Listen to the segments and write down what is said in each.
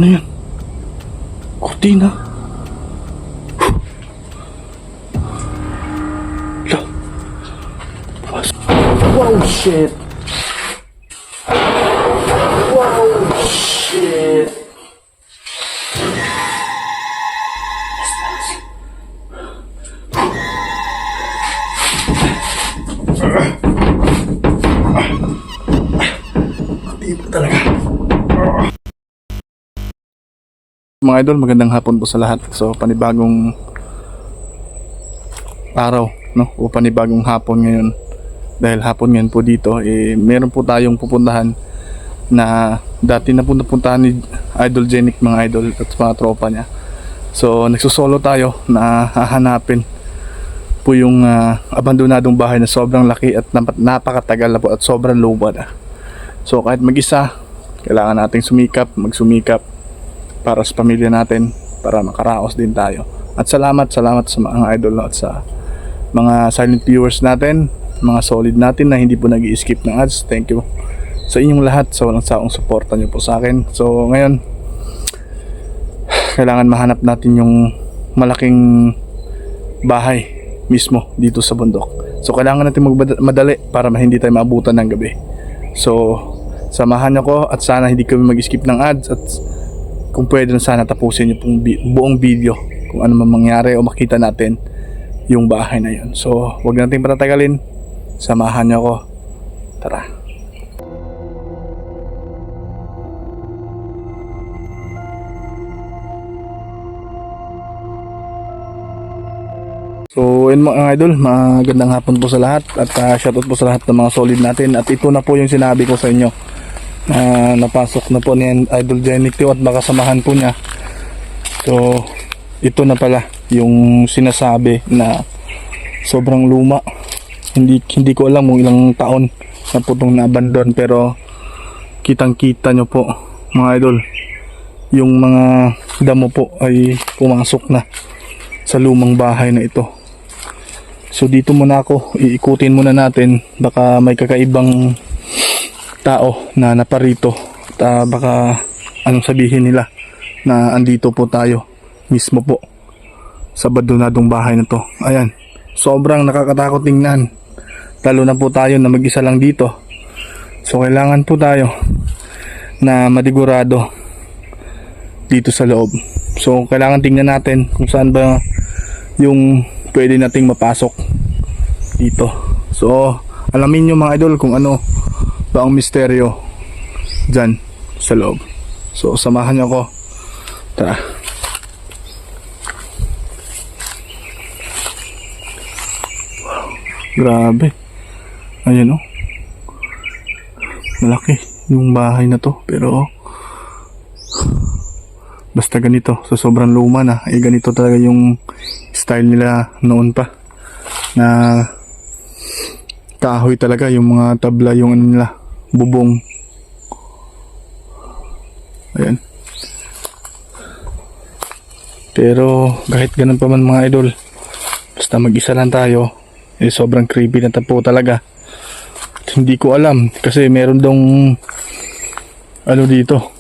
Ano yan? Kurtina. Wow, shit. Wow, shit. Hindi pa talaga. Mga idol, magandang hapon po sa lahat. So, panibagong araw, no? O panibagong hapon ngayon. Dahil hapon ngayon po dito, meron po tayong pupuntahan na dati na po napuntahan ni Idol Genic, mga idol at mga tropa niya. So, nagsusolo tayo na hahanapin po yung abandonadong bahay na sobrang laki at napakatagal na po at sobrang lupa na. So, kahit mag-isa, kailangan nating magsumikap para sa pamilya natin, para makaraos din tayo. At salamat sa mga idol at sa mga silent viewers natin, mga solid natin na hindi po nag-i-skip ng ads. Thank you sa inyong lahat, sa walang saong suporta nyo po sa akin. So ngayon, kailangan mahanap natin yung malaking bahay mismo dito sa bundok. So kailangan natin magmadali para hindi tayo maabutan ng gabi. So samahan nyo ko at sana hindi kami mag-skip ng ads, at kung pwede na sana tapusin nyo pong buong video kung ano man mangyari o makita natin yung bahay na yun. So huwag natin patatagalin, samahan nyo ako. Tara. So yun mga idol, magandang hapon po sa lahat at shoutout po sa lahat ng mga solid natin. At ito na po yung sinabi ko sa inyo, napasok na po ni Idol Genic at baka samahan po niya. So ito na pala yung sinasabi na sobrang luma. Hindi ko alam kung ilang taon na po itong na-abandon, pero kitang kita nyo po mga idol, yung mga damo po ay pumasok na sa lumang bahay na ito. So dito muna ako, iikutin muna natin, baka may kakaibang tao na naparito at baka anong sabihin nila na andito po tayo mismo po sa abandonadong bahay na to. Ayan, sobrang nakakatakot tingnan, lalo na po tayo na mag-isa lang dito. So kailangan po tayo na madigurado dito sa loob. So kailangan tingnan natin kung saan ba yung pwede nating mapasok dito. So alamin nyo mga idol kung ano ba ang misteryo dyan sa loob. So samahan nyo ako. Tara. Wow, grabe. Ayan o, malaki yung bahay na to, pero basta ganito, so sobrang luma na, ganito talaga yung style nila noon pa, na kahoy talaga yung mga tabla, yung ano nila, bubong. Ayan. Pero kahit ganun pa man mga idol, basta mag-isa lang tayo, sobrang creepy na po talaga. At hindi ko alam kasi meron dong ano dito,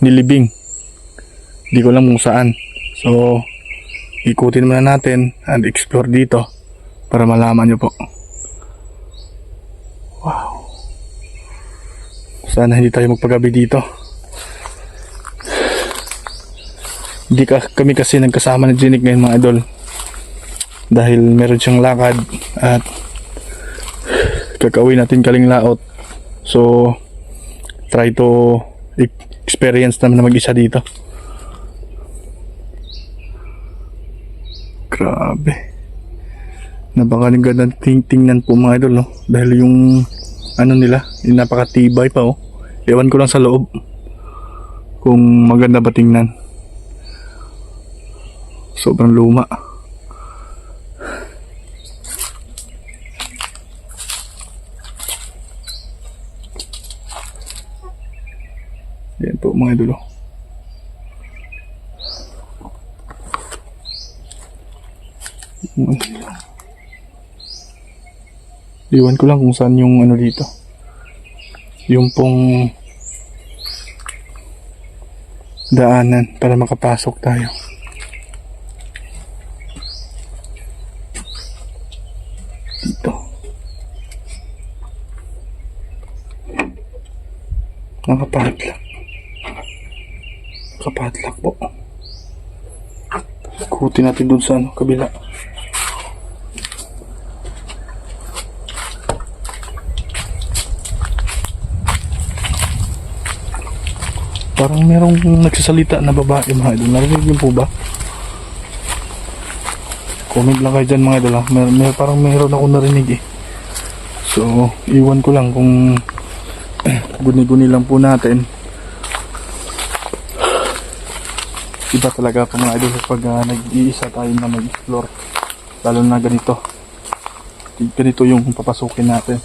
nilibing. Hindi ko alam kung saan. So ikutin muna natin and explore dito para malaman nyo po. Wow, sana hindi tayo magpagabi dito. Hindi kami kasi nagkasama ni Genic ngayon mga idol, dahil meron siyang lakad at kakauwi natin Kalinglaot. So try to experience naman na mag-isa dito. Grabe, napakaganda tingnan po mga idol, no? Dahil yung ano nila, yung napakatibay pa, oh. Ewan ko lang sa loob kung maganda ba tingnan. Sobrang luma. Yan po mga idol, oh. Iwan ko lang kung saan yung ano dito, yung pong daanan para makapasok tayo. Dito. Nakapadlock. Nakapadlock po. Ikutin natin dun sa kabila. Parang merong nagsasalita na babae mga idol. Narinig niyo po ba? Comment lang kayo dyan mga idol. Parang meron ako narinig eh. So, iwan ko lang kung guni-guni lang po natin. Iba talaga po mga idol pag nag-iisa tayo na mag-explore. Lalo na ganito. Ganito yung papasukin natin.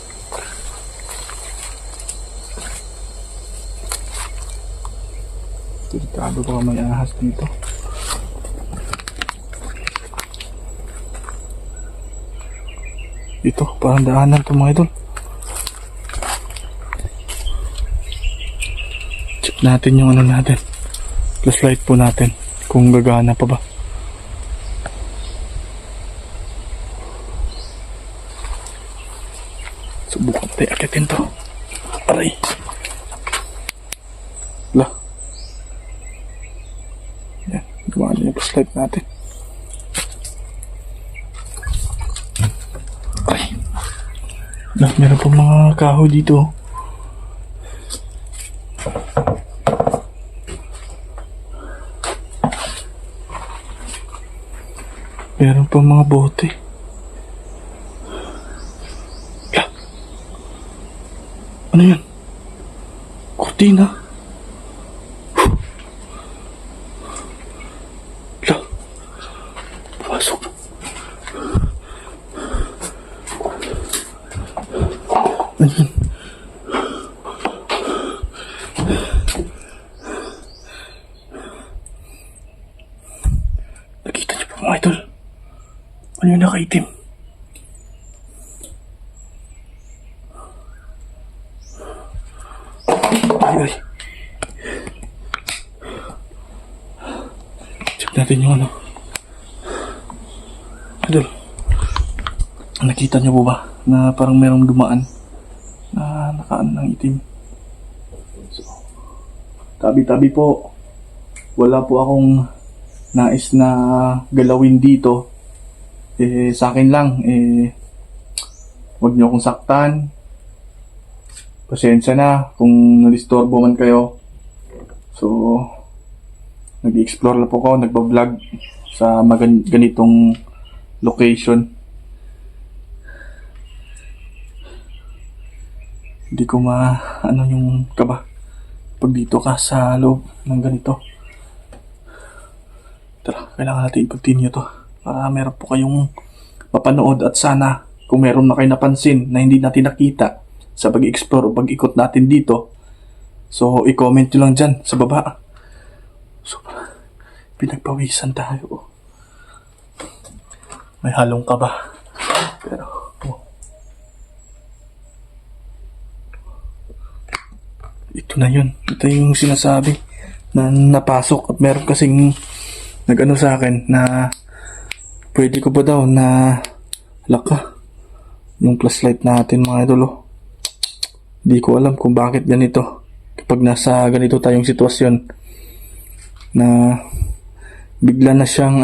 Delikado baka may ahas dito. Ito, parang daanan to mga idol. Check natin yung ano natin. Flashlight po natin kung gagana pa ba. Subukan tayo akitin to. Aray. Lah. Yan, gumana yung flashlight natin. Aray. Lah, meron pa mga kahoy dito. Meron pa mga bote. Lah. Ano yan? Kurtina. Lah. Pasok. Ano yan? Nakita niyo pa mga idol? Ano yung nakaitim? Ay. Check natin yung ano. Idol. Nakita niyo po ba na parang merong dumaan na nakaan ng itim? So, tabi-tabi po. Wala po akong nais na galawin dito. Sa akin lang, huwag niyo akong saktan. Pasensya na kung nadisturbo man kayo. So, nag-explore lang po ko, nagbablog sa ganitong location. Hindi ko ano yung kaba pag dito ka sa loob ng ganito. Tara, kailangan natin i-continue to para meron po kayong mapanood at sana kung meron na kayo napansin na hindi natin nakita sa pag-explore o pag-ikot natin dito, so i-comment nyo lang dyan sa baba. So, pinagpawisan tayo. May halong kaba. Pero, ito na yun. Ito yung sinasabi na napasok at meron kasing nag-ano sa akin na pwede ko ba daw na laka yung flashlight natin mga idol. Hindi ko alam kung bakit ganito kapag nasa ganito tayong sitwasyon na bigla na siyang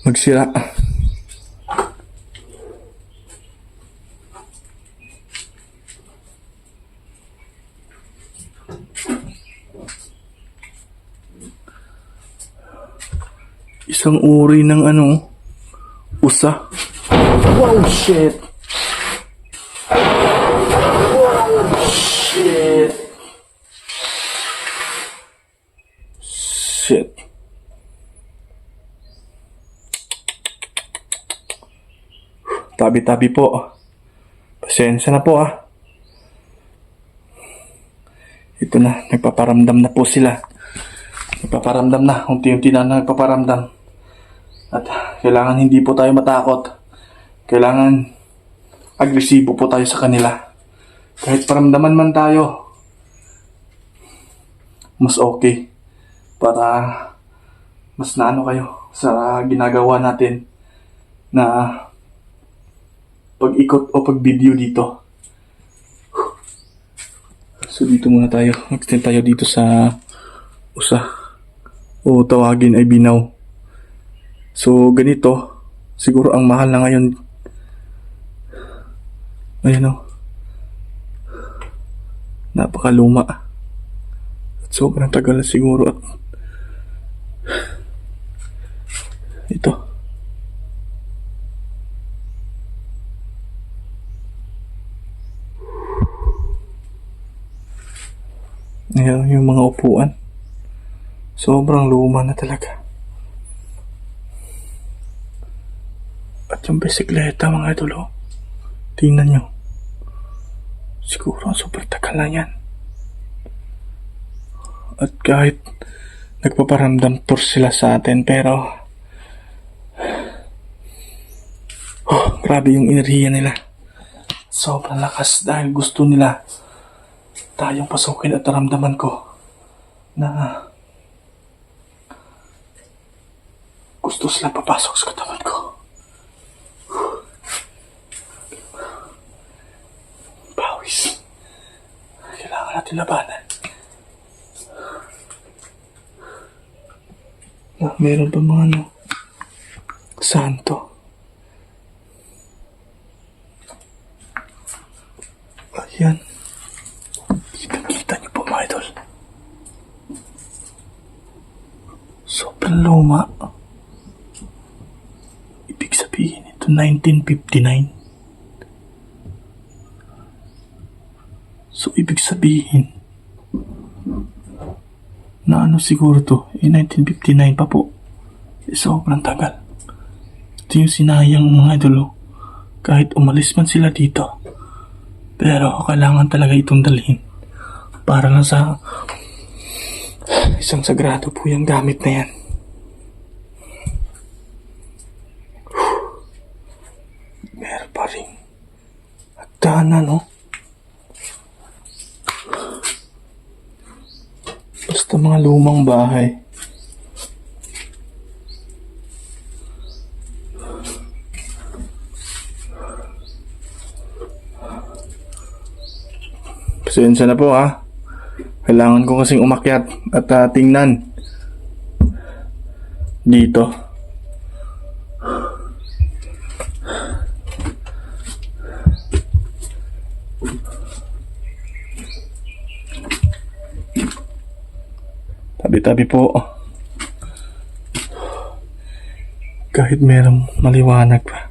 magsira. Isang uri ng usa. Wow, shit! Wow, shit! Shit. Tabi-tabi po. Pasensya na po Ito na, nagpaparamdam na po sila. Nagpaparamdam na, unti-unti na nagpaparamdam. At kailangan hindi po tayo matakot. Kailangan agresibo po tayo sa kanila. Kahit paramdaman man tayo, mas okay para mas naano kayo sa ginagawa natin na pag-ikot o pag-video dito. So dito muna tayo. Mag-extend tayo dito sa usa o tawagin ay binaw. So ganito, siguro ang mahal na ngayon. Ayan o. Napakaluma. At sobrang tagal na siguro at ito. Ayan yung mga upuan. Sobrang luma na talaga. At yung bisikleta mga idol, oh. Tingnan nyo. Siguro super tagal na yan. At kahit nagpaparamdam tour sila sa atin, pero grabe yung enerhiya nila. Sobrang lakas dahil gusto nila tayong pasukin at naramdaman ko na gusto sila papasok sa katawan ko. Pawis. Kailangan natin labanan. Meron ba mga santo? Ayan. Kita niyo po mga idol. Sobrang luma. Ibig sabihin ito 1959. So ibig sabihin na siguro to 1959 pa po. Sobrang tagal. Ito yung sinayang mga idol. Kahit umalis man sila dito, pero kailangan talaga itong dalhin para lang sa isang sagrado po yung gamit na yan. Meron pa rin hagdana, no? Basta mga lumang bahay. Pasensya na po ha. Kailangan ko kasing umakyat at tingnan dito. Tabi-tabi po. Kahit merong maliwanag pa,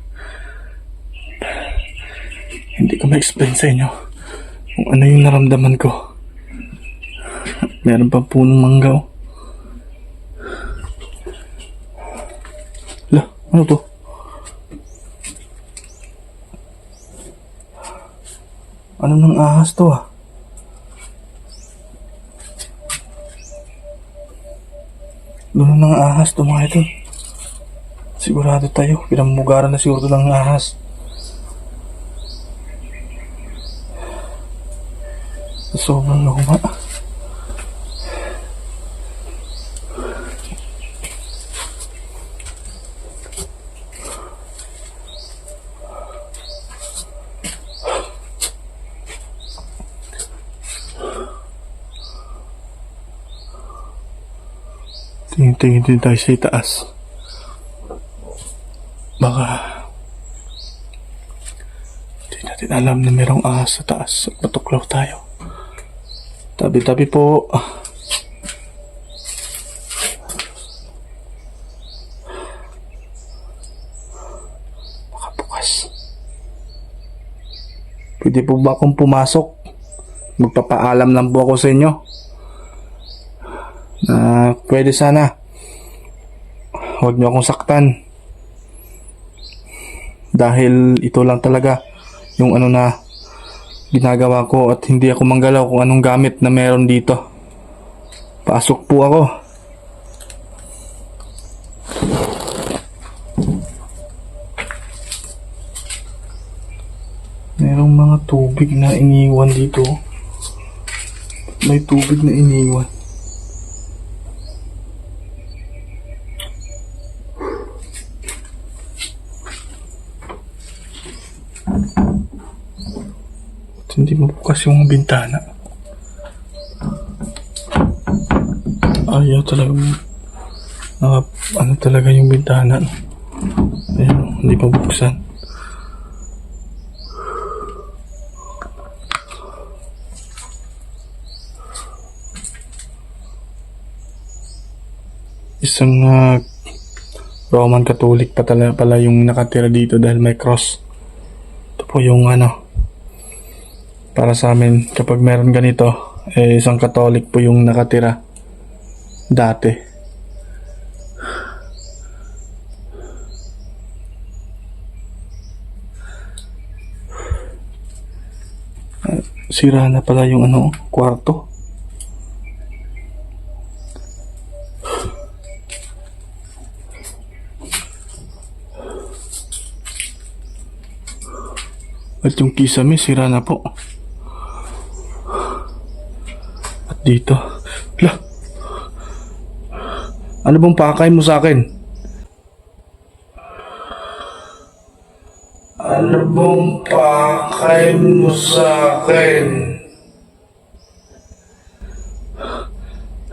hindi ko ma-explain sa inyo kung ano yung naramdaman ko. Meron pa punong mangga. Lah, ano to? Ano nang ahas to ah? Doon nang ahas to mga ito. Sigurado tayo, pinamugaran na siguro ng ahas. Sobrang luma. Tingin din tayo sa itaas. Baka hindi natin alam na merong ahas sa taas at matuklaw tayo. Tabi-tabi po. Nakabukas. Pwede po ba akong pumasok? Magpapaalam lang po ako sa inyo. Pwede sana. Huwag niyo akong saktan. Dahil ito lang talaga yung na ginagawa ko at hindi ako manggalaw kung anong gamit na meron dito. Pasok po ako. Merong mga tubig na iniwan dito. May tubig na iniwan. bukas yung bintana. Ayaw talaga. Ano talaga yung bintana. Ayun, hindi pa buksan. Isang Roman Catholic pala yung nakatira dito dahil may cross. Ito po yung para sa amin kapag meron ganito, isang Catholic po yung nakatira dati. Sira na pala yung kwarto. At yung kisame, sira na po. At dito. Lah! Ano bang pakay mo sa akin? Ano bang pakay mo sa akin?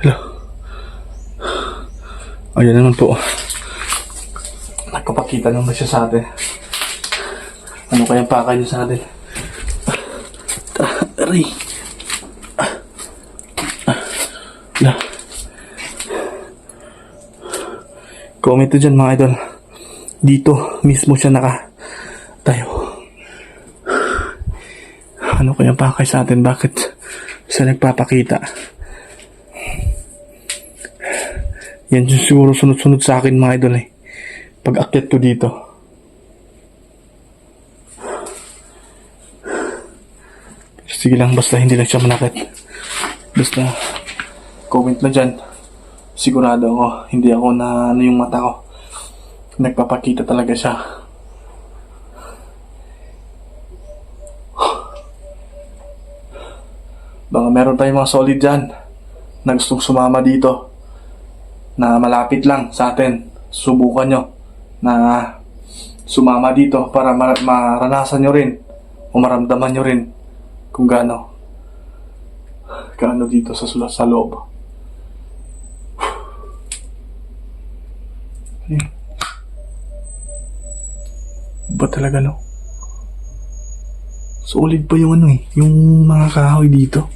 Lah! Ayan naman po. Nagpapakita naman siya sa atin. Ano kayang pakay niyo sa atin? Aray! Lah! Comment to dyan mga idol. Dito mismo siya tayo. Ano kayang pakay sa atin? Bakit siya nagpapakita? Yan yung siguro sunod-sunod sa akin mga idol pag akyat ko dito. Sige lang, basta hindi lang siya manakit. Basta comment na dyan. Sigurado ako, hindi ako na yung mata ko. Nagpapakita talaga siya. Baka meron tayong mga solid dyan na gustong sumama dito na malapit lang sa atin. Subukan nyo na sumama dito para maranasan nyo rin o maramdaman nyo rin kung gaano dito sa loob. Ba talaga solid pa yung yung mga kahoy dito.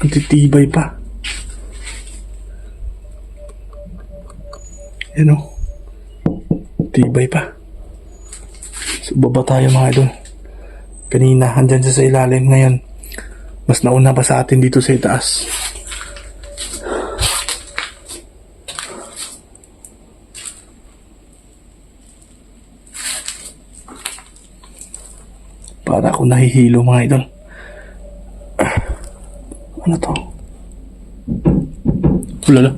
Ang titibay pa. Tibay pa. So baba tayo mga idol. Kanina, andyan siya sa ilalim. Ngayon, mas nauna pa sa atin dito sa itaas. Para ako nahihilo mga idol. Ano to? Ulala.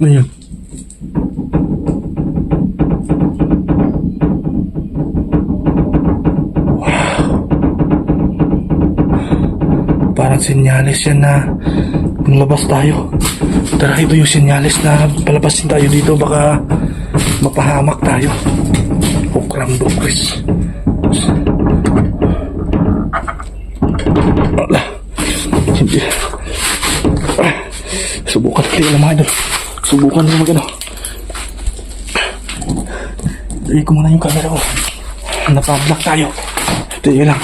Ano yun? Parang senyales yan na lumabas tayo. Tara, ito yung senyales na palabasin tayo dito. Baka mapahamak tayo. Okrambo, Chris. Wala. Hindi. Subukan natin mga idol. Subukan natin magano. Lagay ko muna yung camera ko. Napablock tayo. Tingnan lang.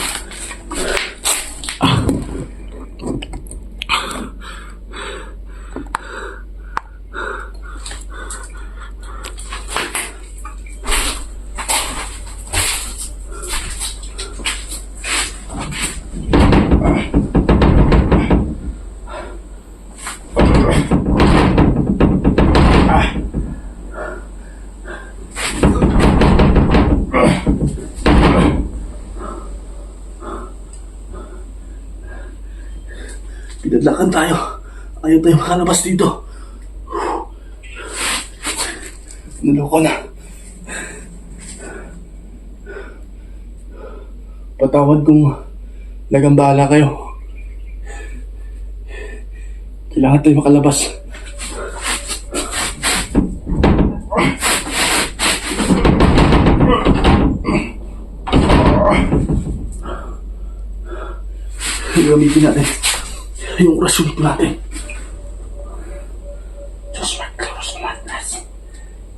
Pinadlakan tayo. Ayaw tayo makalabas dito. Naloko na. Patawad kung nagambala kayo. Kailangan tayo makalabas. gagamitin natin yung orasyon po natin. Diyos magkaros kumantas.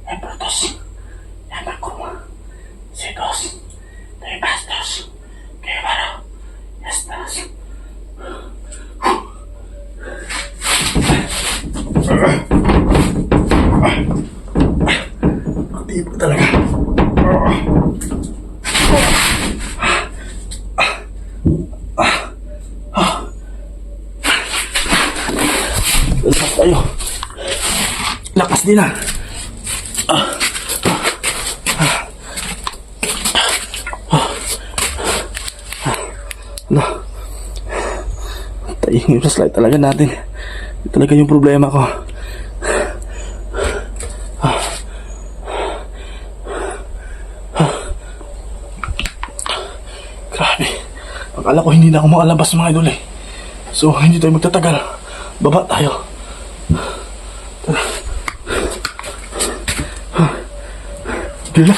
Ebrotos. Yamakuma. Sidos. Debastos. Kebaro. Estas. Matibag talaga. Lakas tayo. Lakas din ah. Ano? Tayo yung flashlight talaga natin. Ito talaga yung problema ko. Grabe. Akala ko hindi na ako makalabas mga idol eh. So hindi tayo magtatagal. Baba tayo. Dila.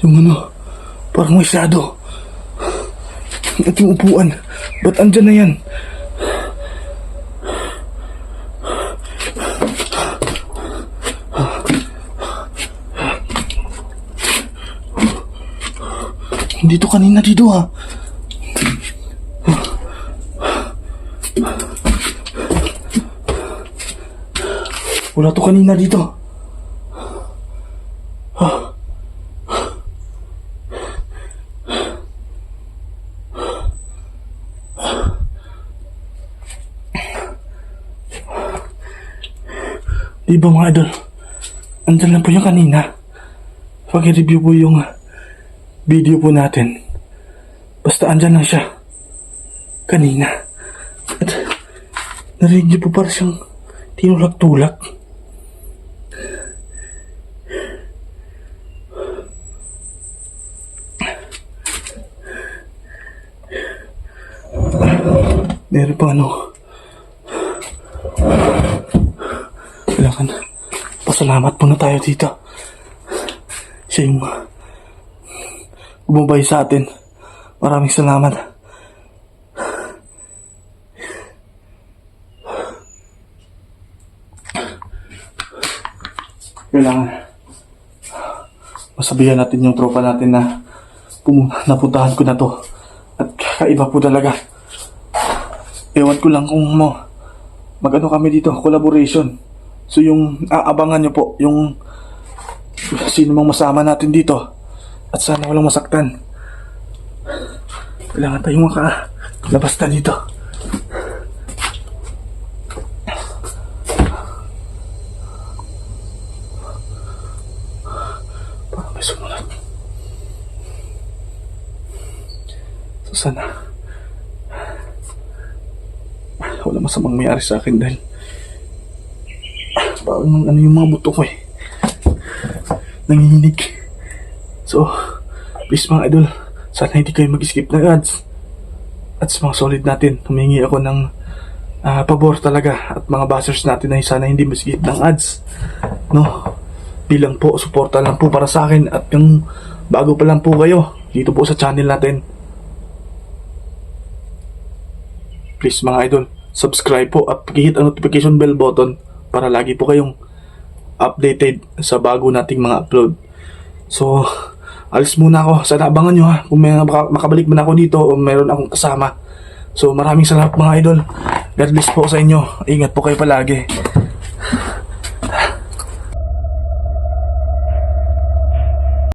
Yung ano, parang may shadow. At yung upuan, ba't andyan na yan? Hindi to kanina dito ha. Wala to kanina dito. Di ba mga idol? Andyan lang po yung kanina. Pag-review po yung video po natin. Basta andyan lang siya. Kanina. At narinig niyo po parang siyang tinulak-tulak. Meron pa ano. Kailangan pasalamat muna tayo dito. Siya yung bumabay sa atin. Maraming salamat. Kailangan masabihan natin yung tropa natin na napuntahan ko na to. At kakaiba po talaga. Ewan ko lang kung mag-ano kami dito, collaboration. So yung aabangan nyo po, yung sino mang masama natin dito. At sana walang masaktan. Kailangan tayong makalabas na dito. Parang may sumulat. So sana wala masamang mayari sa akin dahil parang ano yung mga buto ko eh. Nanginginig. So, please mga idol, sana hindi kayo mag-skip ng ads. At sa mga solid natin, humingi ako ng pabor talaga. At mga bashers natin ay sana hindi mag-skip ng ads. No? Bilang po, suporta lang po para sa akin. At yung bago pa lang po kayo, dito po sa channel natin. Please mga idol, subscribe po at hit ang notification bell button para lagi po kayong updated sa bago nating mga upload. So, alis muna ako. Sana abangan nyo ha kung may makabalik man ako dito o meron akong kasama. So, maraming salamat mga idol. God bless po sa inyo. Ingat po kayo palagi.